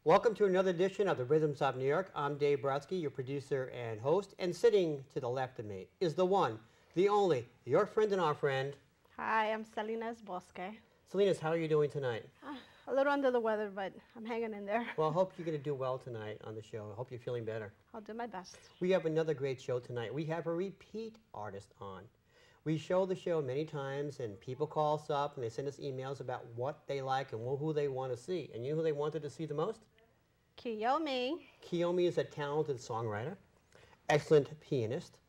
Welcome to another edition of the Rhythms of New York. I'm Dave Brodsky, your producer and host, and sitting to the left of me is the one, the only, your friend and our friend. Hi, I'm Salinas Bosque. Salinas, how are you doing tonight? A little under the weather, but I'm hanging in there. Well, I hope you're going to do well tonight on the show. I hope you're feeling better. I'll do my best. We have another great show tonight. We have a repeat artist on. We show the show many times, and people call us up, and they send us emails about what they like and who they want to see. And you know who they wanted to see the most? Kiyomi. Kiyomi is a talented songwriter, excellent pianist,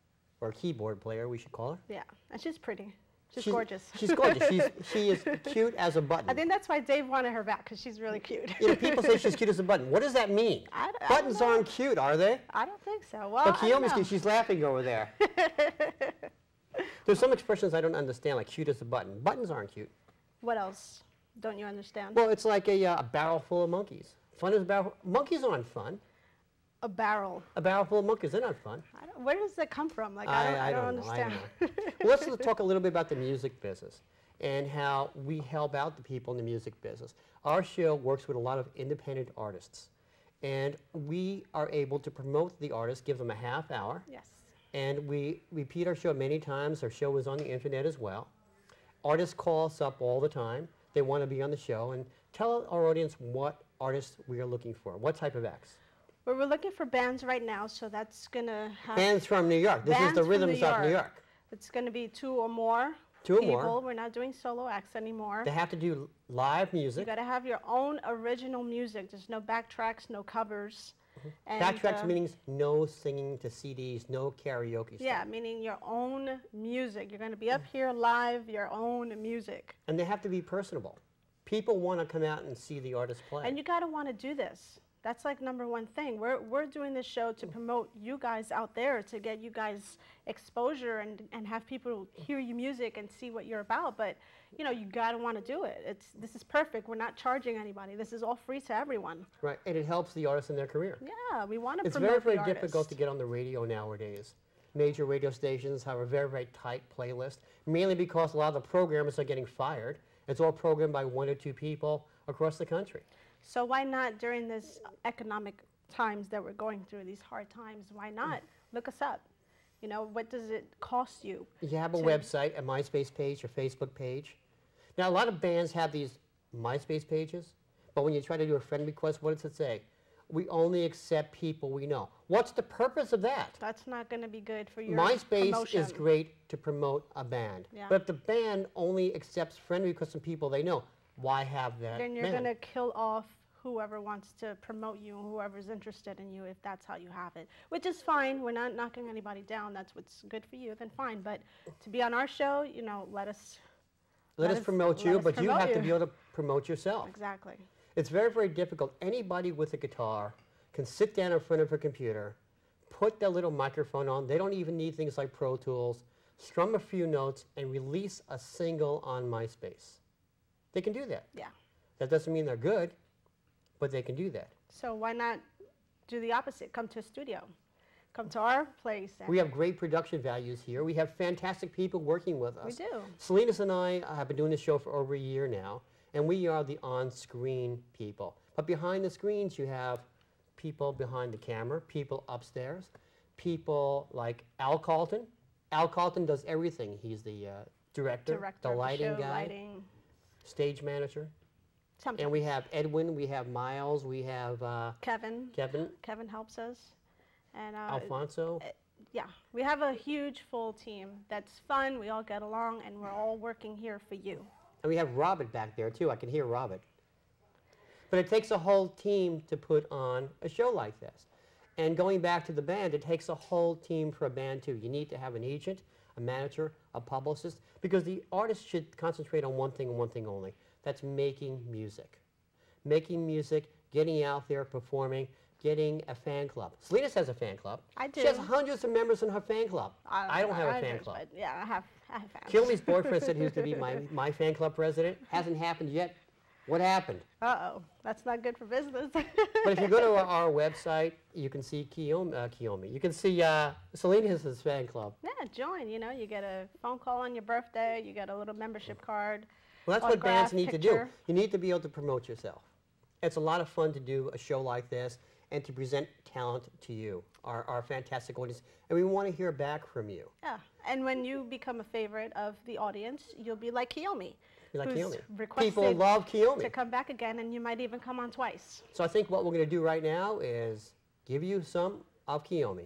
or keyboard player, we should call her. Yeah, and she's pretty. She's gorgeous. She's gorgeous. She is cute as a button. I think that's why Dave wanted her back, because she's really cute. You know, people say she's cute as a button. What does that mean? Buttons aren't cute, are they? I don't think so. Well, but Kiyomi's cute. She's laughing over there. There's some expressions I don't understand, like cute as a button. Buttons aren't cute. What else don't you understand? Well, it's like a barrel full of monkeys. Fun is a barrel. Monkeys aren't fun. A barrel. A barrel full of monkeys, they're not fun. Where does that come from? Like, I don't understand. Well, let's talk a little bit about the music business and how we help out the people in the music business. Our show works with a lot of independent artists, and we are able to promote the artists, give them a half hour. Yes. And we repeat our show many times. Our show is on the internet as well. Artists call us up all the time. They want to be on the show. And tell our audience what artists we are looking for. What type of acts? Well, we're looking for bands right now, so that's going to have... Bands from New York. This is the Rhythms of New York. It's going to be two or more people. We're not doing solo acts anymore. They have to do live music. You got to have your own original music. There's no backtracks, no covers. And, backtracks means no singing to CDs, no karaoke stuff. Yeah, meaning your own music. You're going to be up here live, your own music. And they have to be personable. People want to come out and see the artist play. And you got to want to do this. That's like #1 thing. We're doing this show to promote you guys out there, to get you guys exposure and have people hear your music and see what you're about. But, you know, you got to want to do it. This is perfect. We're not charging anybody. This is all free to everyone. Right, and it helps the artists in their career. Yeah, we want to It's promote very, the very difficult to get on the radio nowadays. Major radio stations have a very, very tight playlist, mainly because a lot of the programmers are getting fired. It's all programmed by 1 or 2 people across the country. So why not, during this economic times that we're going through, these hard times, why not look us up? You know, what does it cost you? You have a website, a MySpace page, or Facebook page. Now, a lot of bands have these MySpace pages, but when you try to do a friend request, what does it say? We only accept people we know. What's the purpose of that? That's not going to be good for your MySpace promotion. is great to promote a band. Yeah. But if the band only accepts friend requests from people they know, why have that Then you're band? going to kill off whoever wants to promote you, whoever's interested in you, if that's how you have it. Which is fine. We're not knocking anybody down. That's what's good for you, then fine. But to be on our show, you know, let us promote you, but you have to be able to promote yourself. Exactly. It's very, very difficult. Anybody with a guitar can sit down in front of a computer, put their little microphone on. They don't even need things like Pro Tools, strum a few notes, and release a single on MySpace. They can do that. Yeah. That doesn't mean they're good, but they can do that. So why not do the opposite? Come to a studio. Come to our place. We have great production values here. We have fantastic people working with us. We do. Salinas and I have been doing this show for over a year now, and we are the on-screen people. But behind the screens, you have people behind the camera, people upstairs, people like Al Carlton. Al Carlton does everything. He's the director, the lighting guy, stage manager. Sometimes. And we have Edwin, we have Miles, we have Kevin. Kevin. Kevin helps us. And Alfonso. Yeah, we have a huge full team that's fun. We all get along, and we're all working here for you. And we have Robert back there, too. I can hear Robert. But it takes a whole team to put on a show like this. And going back to the band, it takes a whole team for a band, too. You need to have an agent, a manager, a publicist, because the artist should concentrate on one thing and one thing only. That's making music. Making music, getting out there, performing, getting a fan club. Salinas has a fan club. I do. She has hundreds of members in her fan club. I don't have a fan club. But yeah, I have fans. Kiyomi's boyfriend said he was going to be my fan club president. Hasn't happened yet. What happened? Uh-oh. That's not good for business. But if you go to our website, you can see Kiyomi. You can see Salinas' fan club. Yeah, join. You know, you get a phone call on your birthday. You get a little membership card. Well, that's what bands autograph, need to do. picture. You need to be able to promote yourself. It's a lot of fun to do a show like this and to present talent to you, our fantastic audience. And we want to hear back from you. Yeah, and when you become a favorite of the audience, you'll be like Kiyomi. Be like who's Kiyomi. requested People love Kiyomi. to come back again, and you might even come on twice. So I think what we're going to do right now is give you some of Kiyomi.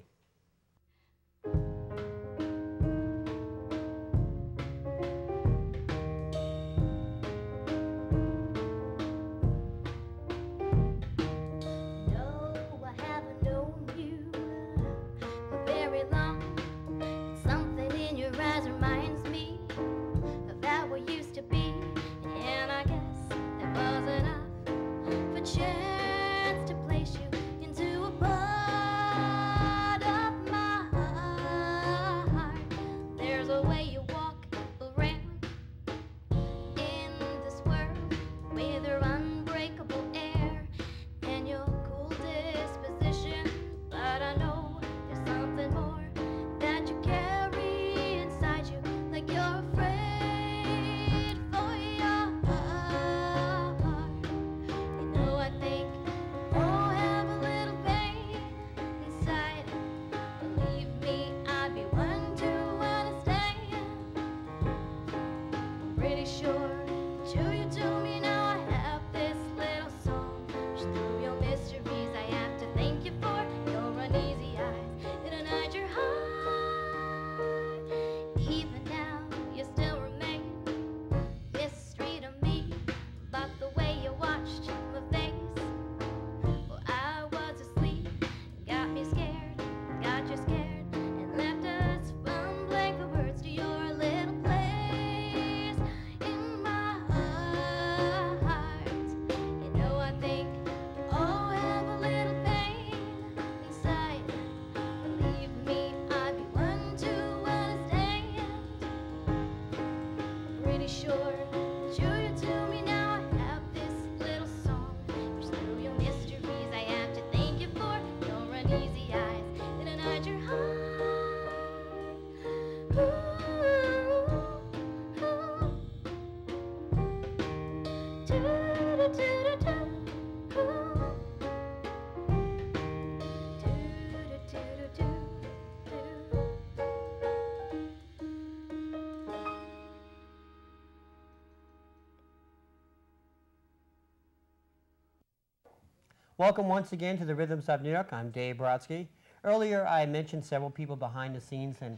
Welcome once again to the Rhythms of New York. I'm Dave Brodsky. Earlier I mentioned several people behind the scenes, and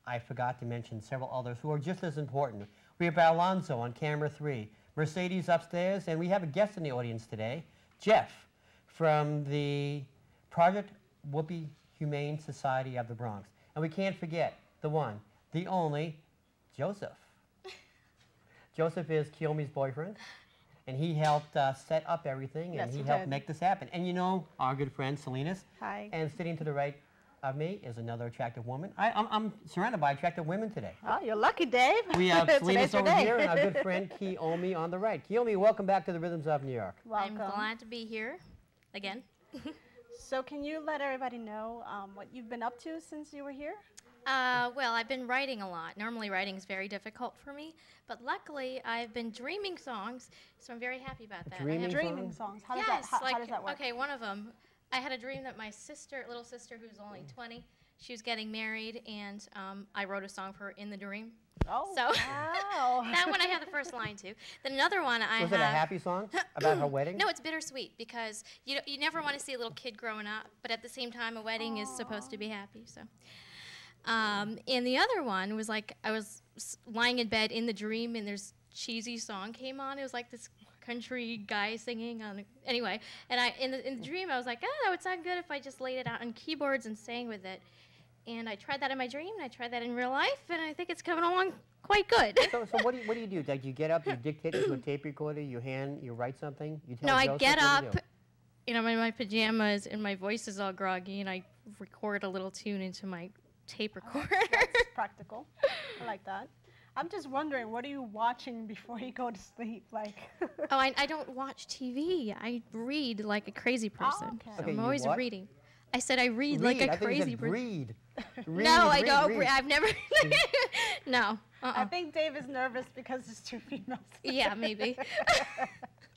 I forgot to mention several others who are just as important. We have Alonzo on camera 3, Mercedes upstairs, and we have a guest in the audience today, Jeff, from the Project Whoopi Humane Society of the Bronx. And we can't forget the one, the only, Joseph. Joseph is Kiyomi's boyfriend, and he helped set up everything, and he helped make this happen. And you know our good friend Salinas. Hi. And sitting to the right of me is another attractive woman. I'm surrounded by attractive women today. Oh, you're lucky, Dave. We have Salinas over here and our good friend Kiyomi on the right. Kiyomi, welcome back to the Rhythms of New York. Welcome. I'm glad to be here again. So can you let everybody know what you've been up to since you were here? Well, I've been writing a lot. Normally writing is very difficult for me, but luckily I've been dreaming songs, so I'm very happy about that. Dreaming songs? How does that work? Okay, one of them, I had a dream that my sister, little sister who's only 20, she was getting married, and I wrote a song for her in the dream. Oh, so wow. that one I have the first line to. Then another one I have. Was it a happy song about her wedding? No, it's bittersweet because you never want to see a little kid growing up, but at the same time a wedding is supposed to be happy. So. And the other one was like I was lying in bed in the dream, and this cheesy song came on. It was like this country guy singing on. Anyway, and in the dream I was like, oh, that would sound good if I just laid it out on keyboards and sang with it. And I tried that in my dream, and I tried that in real life, and I think it's coming along quite good. So what do you do? Like you get up, you dictate it to a tape recorder, you write something, you tell No, Joseph, I get up. I'm in my pajamas, and my voice is all groggy, and I record a little tune into my tape recorder. That's practical. I like that. I'm just wondering, what are you watching before you go to sleep? Like. Oh, I don't watch TV. I read like a crazy person. Oh, okay. So Okay, I'm you always what? reading. I said I read like a crazy person. Read. No, I don't. I've never. No. I think Dave is nervous because there's two females. Yeah, maybe.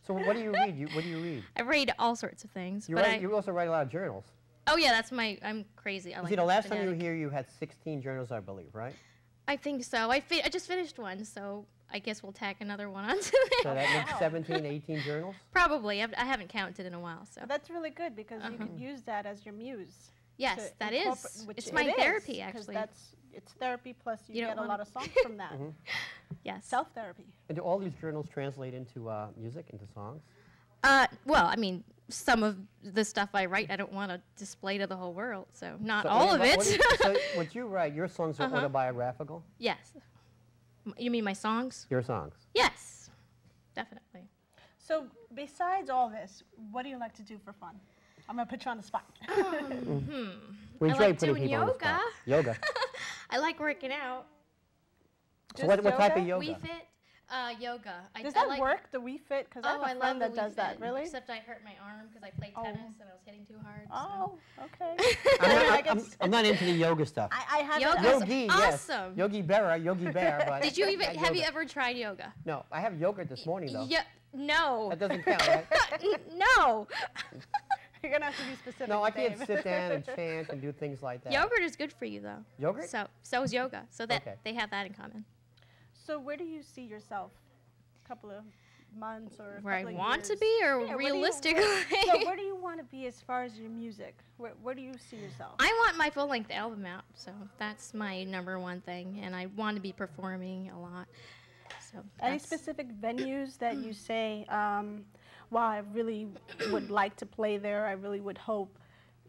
So what do you read? What do you read? I read all sorts of things. You, but you also write a lot of journals. Oh yeah, I'm crazy. I like See, the last time you were fanatic. here, you had 16 journals, I believe, right? I think so. I just finished one, so I guess we'll tack another one onto So it. that makes 17, 18 journals? Probably. I haven't counted in a while, so. But that's really good because you could use that as your muse. Yes, to that incorporate- is. which It's it my is, therapy, 'cause actually. it's therapy plus you, You don't get a wanna- lot of songs from that. Yes. Self-therapy. And do all these journals translate into music, into songs? Well, I mean, some of the stuff I write, I don't want to display to the whole world, so not So all what of about- it. so what you write, your songs are autobiographical? Yes. You mean my songs? Your songs. Yes, definitely. So besides all this, what do you like to do for fun? I'm gonna put you on the spot. We I enjoy like putting doing people on the spot. Yoga. I like working out. So what type of yoga? yoga? We Fit, yoga. Does I that like, work, the We Fit? Because I have Oh, I a love friend the that does Wii that. Fit, Really? Except I hurt my arm because I played Oh. tennis and I was hitting too hard. Oh, okay. I'm not into the yoga stuff. I have Yoga's Yogi, yes. awesome. Yogi Bear, but Did you even not have you yoga. ever tried yoga? No, I have yogurt this morning, though. Yeah, no. That doesn't count, right? No. You're gonna have to be specific. No, I can't Dave. sit down and chant and do things like that. Yogurt is good for you though. Yogurt? So is yoga. So that Okay. they have that in common. So where do you see yourself? A couple of months or a Where I couple of want to years? be or Yeah, where do you- realistically? So where do you want to be as far as your music? Where do you see yourself? I want my full length album out, so that's my #1 thing, and I want to be performing a lot. So Any that's- specific venues that you say, wow, I really would like to play there. I really would hope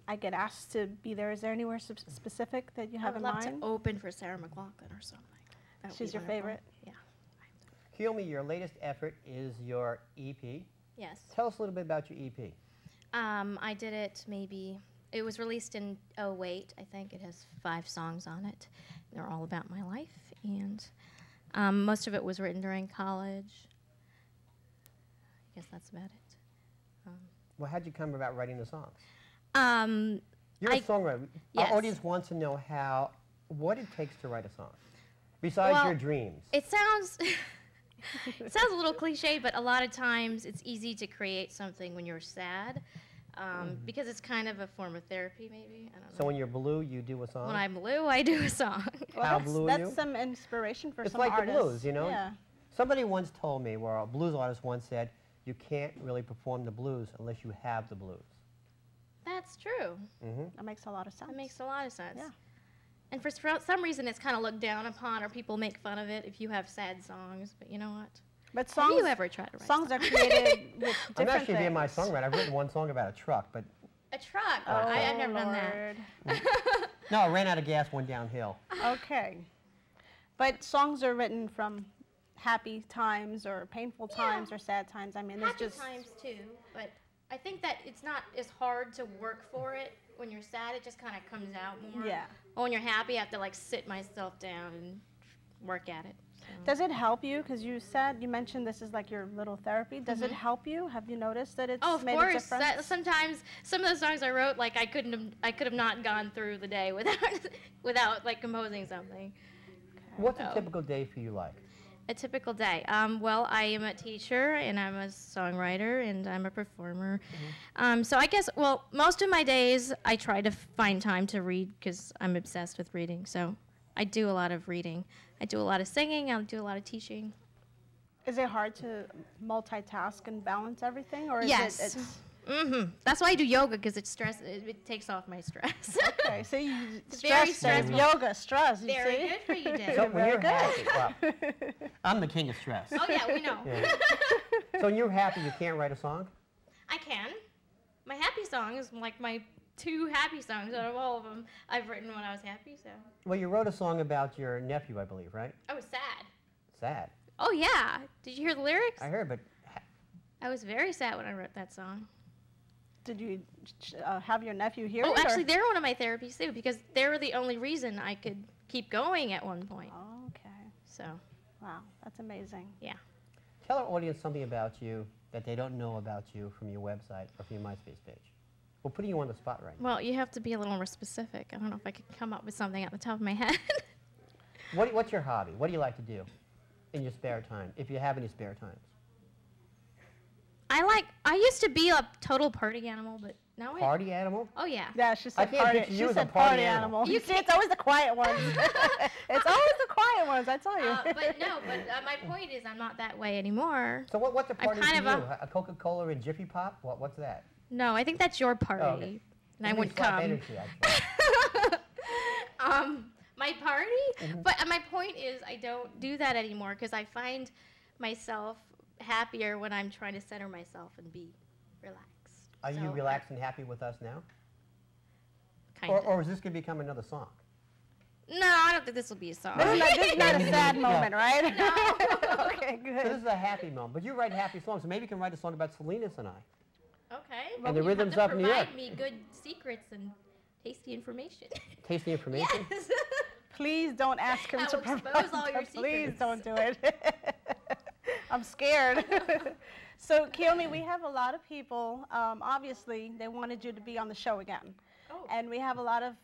I get asked to be there. Is there anywhere specific that you I have would in love mind? to open for Sarah McLachlan or something. That would She's be your wonderful. favorite? Yeah. Kiyomi, your latest effort is your EP. Yes. Tell us a little bit about your EP. I did it it was released in '08, I think. It has 5 songs on it. They're all about my life, and most of it was written during college. I guess that's about it. Well, how'd you come about writing the songs? You're I- a songwriter. yes. Our audience wants to know what it takes to write a song, besides Well, your dreams. It sounds it sounds a little cliche, but a lot of times it's easy to create something when you're sad, because it's kind of a form of therapy, maybe. I don't know. So when you're blue, you do a song? When I'm blue, I do a song. Well, How that's, blue are that's you? some inspiration for It's some like the artists. blues, you know? Yeah. Somebody once told me, or a blues artist once said, you can't really perform the blues unless you have the blues. That's true. That makes a lot of sense. That makes a lot of sense. Yeah. And for some reason, it's kind of looked down upon, or people make fun of it if you have sad songs. But you know what? But Have songs, you ever tried to write songs a are created with different I'm actually being things. my songwriter. I've written one song about a truck, but A truck? Oh, I've never done that. Lord. no, I ran out of gas, went downhill. Okay. But songs are written from happy times or painful times or sad times. I mean, there's Happy just times too, but I think that it's not as hard to work for it. When you're sad, it just kind of comes out more. Yeah. But when you're happy, I have to like sit myself down and work at it. So. Does it help you? Because you mentioned this is like your little therapy. Does it help you? Have you noticed that it's Oh, of made a course. difference? Sometimes some of the songs I wrote, like I could have not gone through the day without like composing something. What's a No. typical day for you like? A typical day. Well, I am a teacher, and I'm a songwriter, and I'm a performer. So I guess, well, most of my days I try to find time to read because I'm obsessed with reading. So I do a lot of reading. I do a lot of singing. I do a lot of teaching. Is it hard to multitask and balance everything, or is Yes. it? It's, That's why I do yoga, because it takes off my stress. okay, so you It's very stress, stressful. yoga, stress. You Very see? good for you, Dave. So when Very you're good. happy, well, I'm the king of stress. Oh yeah, we know. Yeah. So when you're happy, you can't write a song? I can. My happy song is like my 2 happy songs out of all of them I've written when I was happy. So Well, you wrote a song about your nephew, I believe, right? I was sad. Sad. Oh yeah. Did you hear the lyrics? I heard, but I was very sad when I wrote that song. Did you have your nephew hear Oh, it? or- actually, they're one of my therapies too, because they were the only reason I could keep going at one point. Oh, okay. So Wow, that's amazing. yeah. tell our audience something about you that they don't know about you from your website or from your MySpace page. We're putting you on the spot right now. Well, you have to be a little more specific. I don't know if I could come up with something at the top of my head. What's your hobby? What do you like to do in your spare time, if you have any spare times? I used to be a total party animal, but now Party animal? oh yeah. Yeah, she I said can't party. picture you She as a said party party animal. animal. You see, it's always the quiet ones. It's always the quiet ones, I tell you. But my point is I'm not that way anymore. So what's a party kind for of you? A Coca-Cola and Jiffy Pop? What's that? No, I think that's your party, Oh, okay. and I Give me wouldn't slap come. energy, actually. My party? But my point is I don't do that anymore because I find myself happier when I'm trying to center myself and be relaxed. Are you So, relaxed and happy with us now? Kind of. Or is this going to become another song? No, I don't think this will be a song. This is not a sad moment, right? No. Okay, So this good. is a happy moment. But you write happy songs, so maybe you can write a song about Salinas and I. Okay. And well, the you rhythms have to of New York. provide me good secrets and tasty information. Tasty information? Yes. Please don't ask him That to will expose provide all your them. Please secrets. don't do it. I'm scared. So, Kiyomi, we have a lot of people, obviously, they wanted you to be on the show again. Oh. And we have a lot of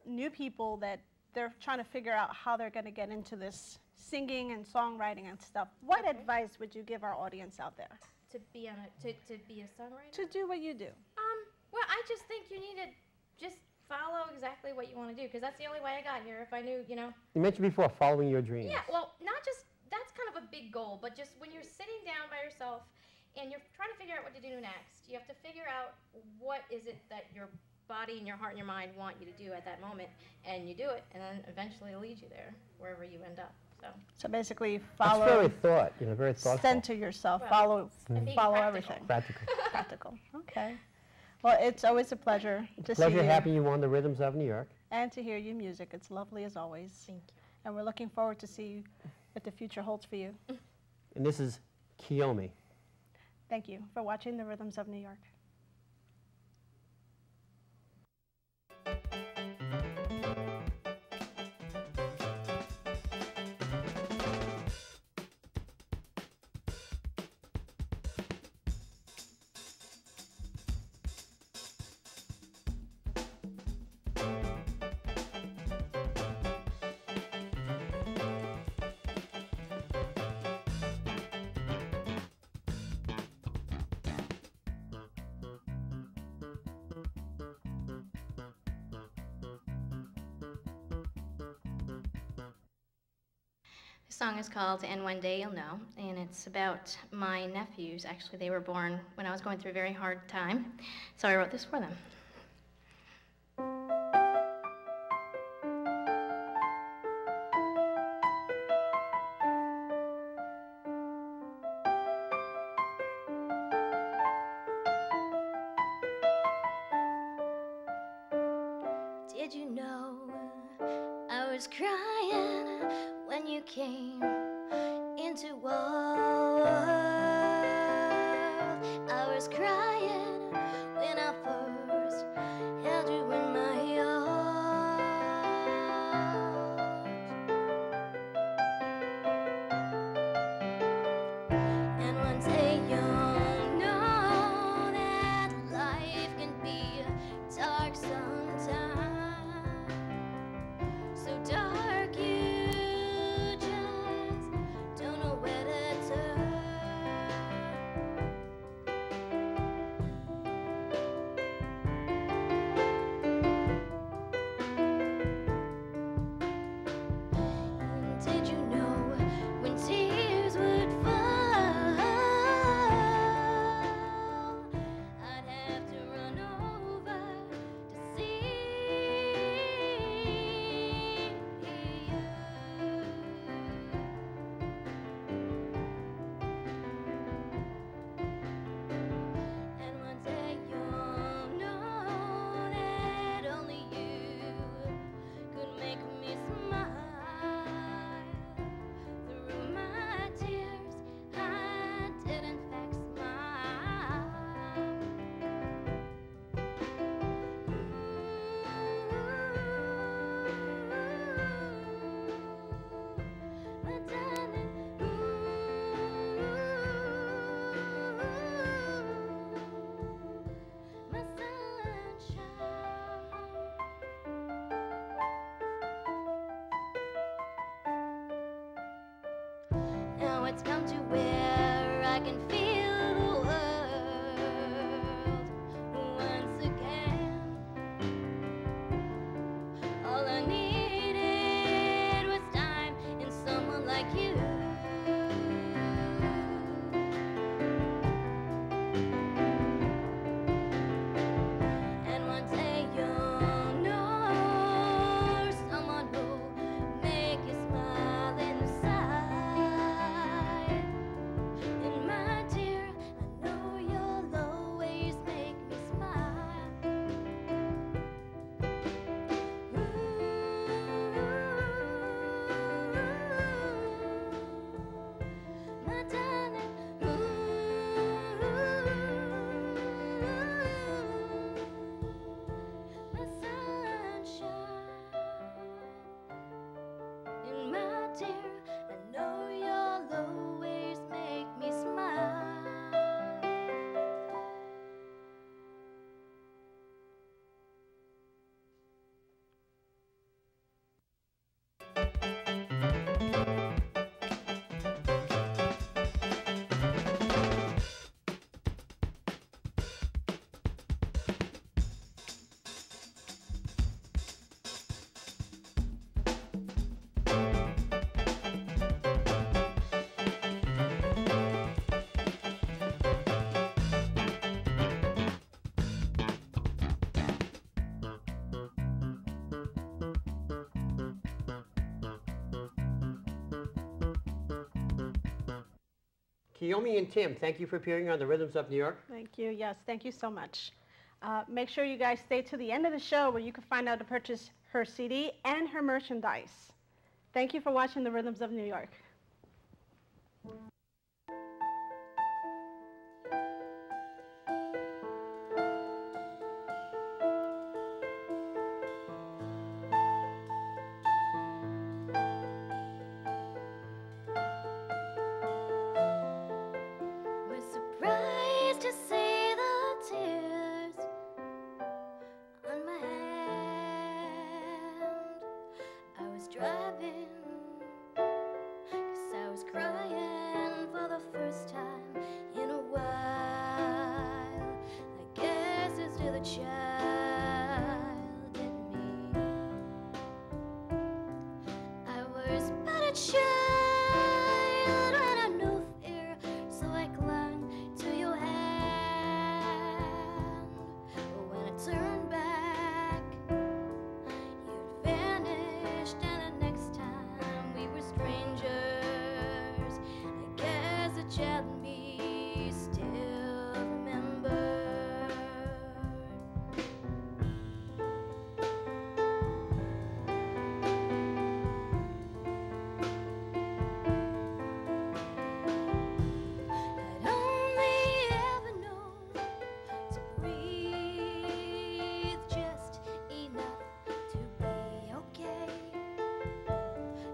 new people that they're trying to figure out how they're going to get into this singing and songwriting and stuff. What advice would you give our audience out there? To be a songwriter? To do what you do. Well, I just think you need to just follow exactly what you want to do because that's the only way I got here. If I knew, you know. You mentioned before following your dreams. Yeah, well, not just, that's kind of a big goal, but just when you're sitting down by yourself and you're trying to figure out what to do next, you have to figure out what is it that your body and your heart and your mind want you to do at that moment, and you do it, and then eventually it'll lead you there, wherever you end up. So basically, That's follow, very thought, very thoughtful. center yourself, Well, and being follow practical. everything. Practical. Practical. Okay. Well, it's always a pleasure to see Pleasure you having you on the Rhythms of New York. and to hear your music. It's lovely as always. Thank you. And we're looking forward to see what the future holds for you. And this is Kiyomi. Thank you for watching the Rhythms of New York. The song is called And One Day You'll Know, and it's about my nephews. Actually, they were born when I was going through a very hard time, so I wrote this for them. Did you know I was crying when you came into world? I was crying when I first held you in my arms. And one day you'll know that life can be dark sometimes. So dark you just don't know where to turn. Did you know when tears would fall, I'd have to run over to see you. And one day you'll know that only you could make me smile. Through my tears, I did in fact smile. My darling, my sunshine. Now it's come to where I can feel the world Kiyomi and Tim, thank you for appearing on the Rhythms of New York. Thank you. Yes, thank you so much. Make sure you guys stay to the end of the show where you can find out to purchase her CD and her merchandise. Thank you for watching the Rhythms of New York. Driving, 'cause I was crying for the first time in a while. I guess it's still the child in me. I was but a child when I knew fear, so I clung to your hand. But when I turned back, you'd vanished, and the next time we were strangers. I guess the child in me still remembers. I'd only ever known to breathe just enough to be okay.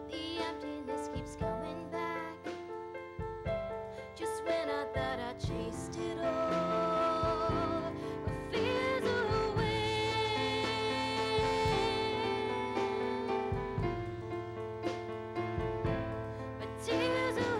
The emptiness keeps coming back, just when I thought I chased it all, my fears away. My tears away.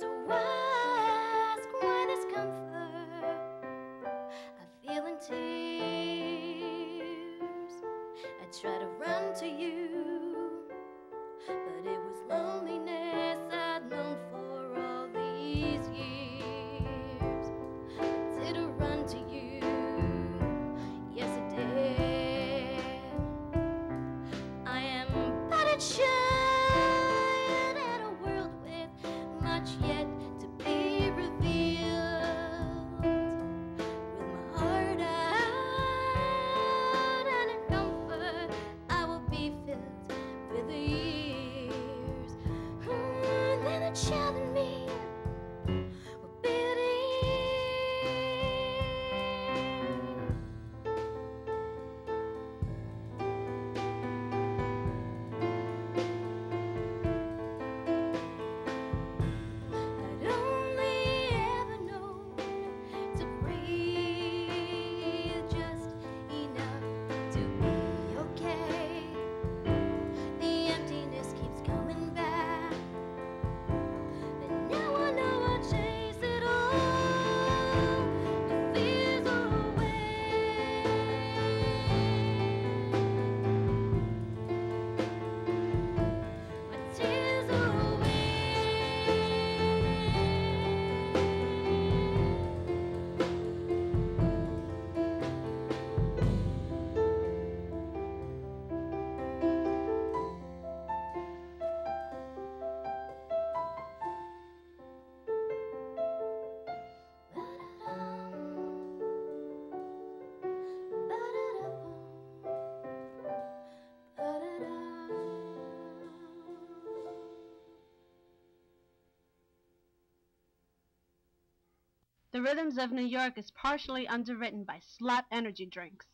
So ask why this comfort I feel in tears. I try to run to you, but it was loneliness I'd known for all these years. I did run to you, yes I did. I am but a child in a world with much yet to be revealed. With my heart out and in comfort, I will be filled with the years. Then the child in me will be at I'd only ever known to breathe just enough to be okay. The emptiness keeps coming back, but now I know I'll chase it all. My fears away. My tears away. The Rhythms of New York is partially underwritten by Slap Energy Drinks.